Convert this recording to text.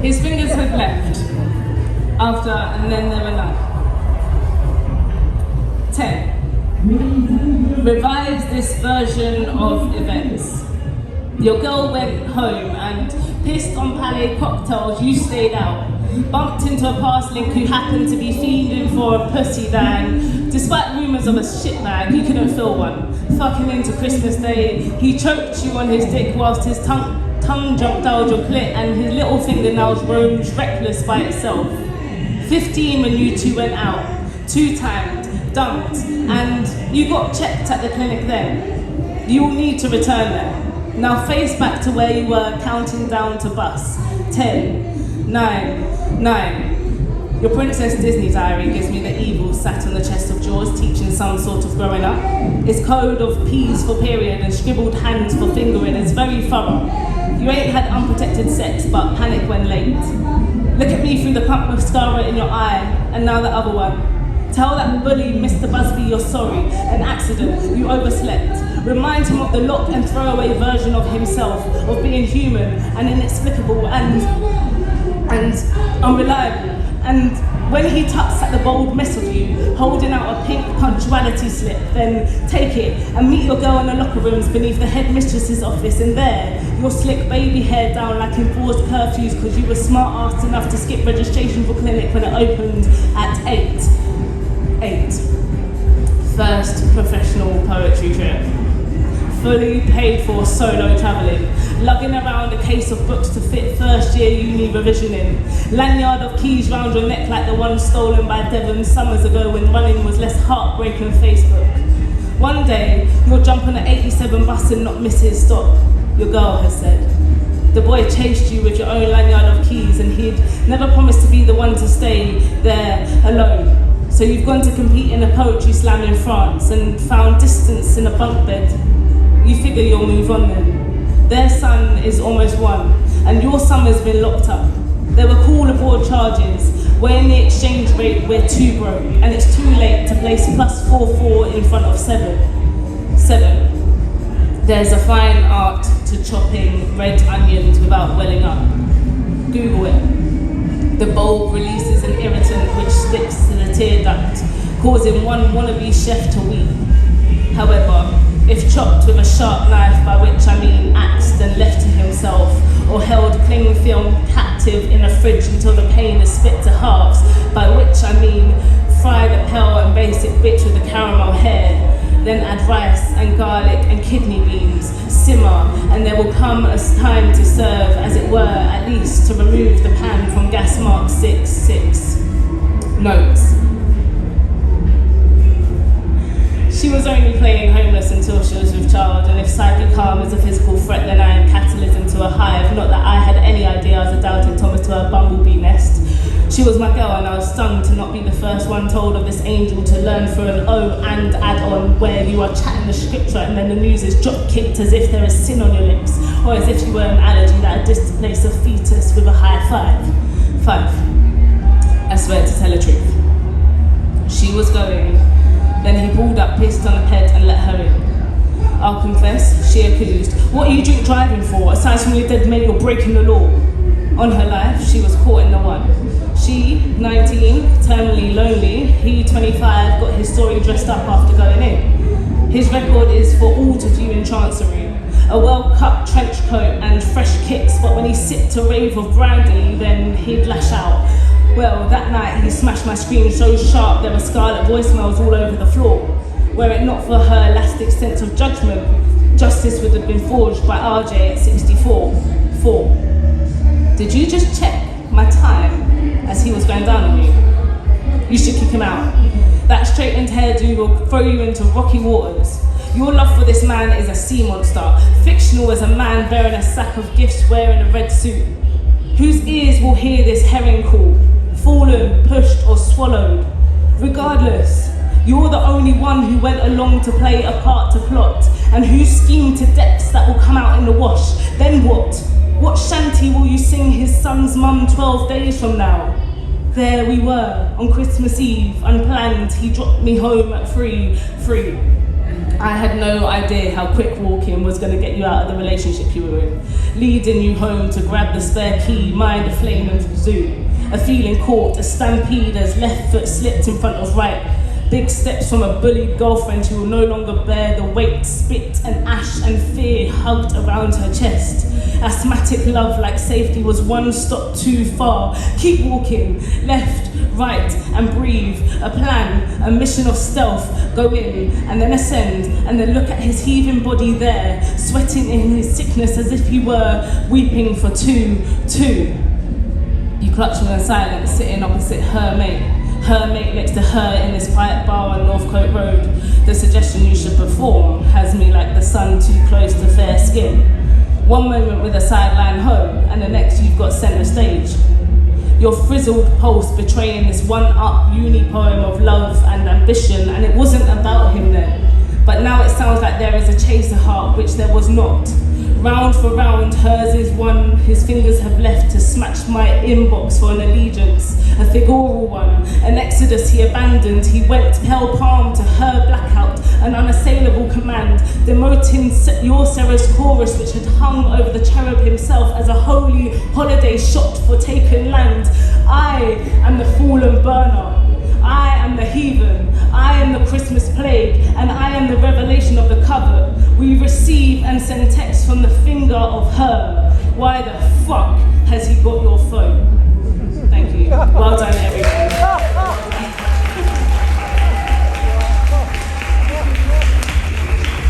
His fingers had left after, and then there were none. 10. Revise this version of events. Your girl went home and pissed on Palais cocktails, you stayed out. Bumped into a past link who happened to be fiending for a pussy then. Despite rumours of a shitbag, you couldn't fill one. Fucking into Christmas Day, he choked you on his dick whilst his tongue jumped out your clit and his little fingernails roamed reckless by itself. 15 when you two went out, 2-timed, dumped, and you got checked at the clinic then. You will need to return there. Now face back to where you were, counting down to bus. 10, 9, 9. Your Princess Disney diary gives me the evil sat on the chest of drawers teaching some sort of growing up. Its code of P's for period and scribbled hands for fingering is very thorough. You ain't had unprotected sex, but panic when late. Look at me through the pump mascara in your eye, and now the other one. Tell that bully Mr. Busby you're sorry, an accident, you overslept. Remind him of the lock and throwaway version of himself, of being human and inexplicable and unreliable. And when he tucks at the bold mess of you, holding out a pink punctuality slip, then take it and meet your girl in the locker rooms beneath the headmistress's office, and there, your slick baby hair down like enforced curfews because you were smart-assed enough to skip registration for clinic when it opened at 8. First professional poetry trip. Fully paid for solo travelling, lugging around a case of books to fit first year uni revision in, lanyard of keys round your neck like the one stolen by Devon summers ago when running was less heartbreak than Facebook. One day, you'll jump on an 87 bus and not miss his stop, your girl has said. The boy chased you with your own lanyard of keys and he'd never promised to be the one to stay there alone. So you've gone to compete in a poetry slam in France and found distance in a bunk bed. You figure you'll move on then. Their son is almost 1, and your summer's been locked up. There were call aboard charges, weighing the exchange rate we're too broke, and it's too late to place plus 44 in front of 7. There's a fine art to chopping red onions without welling up. Google it. The bulb releases an irritant which sticks to the tear duct, causing one wannabe chef to weep. However, if chopped with a sharp knife, by which I mean axed and left to himself, or held cling film captive in a fridge until the pain is split to halves, by which I mean fry the pale and basic bitch with the caramel hair, then add rice and garlic and kidney beans, simmer, and there will come a time to serve, as it were, at least to remove the pan from gas mark 66. Notes. She was only playing homeless until she was with child, and if psychic harm is a physical threat, then I am catalysm to a hive. Not that I had any idea I was a doubting Thomas to a bumblebee nest. She was my girl, and I was stunned to not be the first one told of this angel to learn for an O and add-on, where you are chatting the scripture and then the news is drop-kicked as if there is sin on your lips, or as if you were an allergy that had displaced a fetus with a high 5. I swear to tell the truth. She was going. Then he pulled up, pissed on the ped and let her in. I'll confess, she accused. What are you drink driving for? Aside from your dead mate, you're breaking the law. On her life, she was caught in the one. She, 19, terminally lonely. He, 25, got his story dressed up after going in. His record is for all to view in Chancery. A well-cut trench coat and fresh kicks, but when he sipped a rave of brandy, then he'd lash out. Well, that night he smashed my screen so sharp there were scarlet voicemails all over the floor. Were it not for her elastic sense of judgment, justice would have been forged by RJ at 64. 4. Did you just check my time as he was going down on you? You should kick him out. That straightened hairdo will throw you into rocky waters. Your love for this man is a sea monster, fictional as a man bearing a sack of gifts wearing a red suit. Whose ears will hear this herring call? Fallen, pushed or swallowed. Regardless, you're the only one who went along to play a part to plot, and who schemed to decks that will come out in the wash. Then what? What shanty will you sing his son's mum 12 days from now? There we were, on Christmas Eve, unplanned, he dropped me home at 3. I had no idea how quick walking was going to get you out of the relationship you were in, leading you home to grab the spare key, mind a flame and zoom. A feeling caught, a stampede as left foot slipped in front of right. Big steps from a bullied girlfriend who will no longer bear the weight, spit and ash and fear hugged around her chest. Asthmatic love like safety was one stop too far. Keep walking, left, right and breathe. A plan, a mission of stealth. Go in and then ascend and then look at his heaving body there, sweating in his sickness as if he were weeping for two. You clutch me in silence, sitting opposite her mate next to her in this quiet bar on Northcote Road. The suggestion you should perform has me like the sun too close to fair skin. One moment with a sideline home, and the next you've got centre stage. Your frizzled pulse betraying this one-up uni poem of love and ambition, and it wasn't about him then. But now it sounds like there is a chaser heart, which there was not. Round for round, hers is one his fingers have left to smash my inbox for an allegiance, a figural one, an exodus he abandoned. He went pale palm to her blackout, an unassailable command, demoting your Sarah's chorus which had hung over the cherub himself as a holy holiday shot for taken land. I am the fallen burner. I am the heathen, I am the Christmas plague, and I am the revelation of the covet. We receive and send text from the finger of her. Why the fuck has he got your phone? Thank you. Well done, everyone.